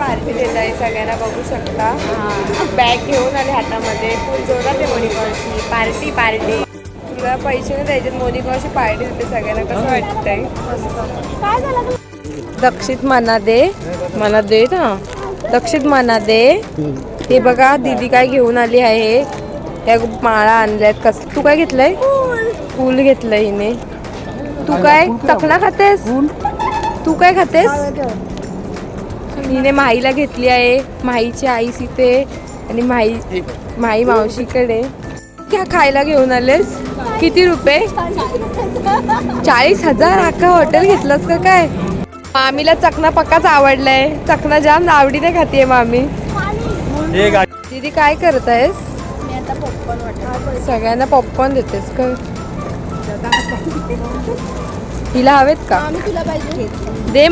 Party देत आहे सगळ्यांना बघू शकता. बॅग घेऊन आले हातामध्ये, फुल जोरात आहे मोनिकाची पार्टी पार्टी. तुला पैसे नाही द्यायचे, मोनिकाची पार्टी देते सगळ्यांना. कसं वाटतंय? काय झालं? दक्षित मना दे ना, दक्षित मना दे. हे बघा दीदी काय घेऊन आली आहे, या माळा आणल्यात. तू काय घेतलंय? फूल घेतलंय हिने. तू काय चकना खातेस? तू काय खातेस? हिने माईला घेतली आहे, माईची आईस इथे आणि माई मावशीकडे. क्या खायला घेऊन आलेस? किती रुपये? 40,000. अख्खा हॉटेल घेतलंस का काय? मामीला चकना पक्काच आवडलाय, चकना जाम आवडीने खातीये मामी. दीदी काय करत आहेस? सगळ्यांना पॉपकॉर्न देतेस का? हिला हवेत का? दे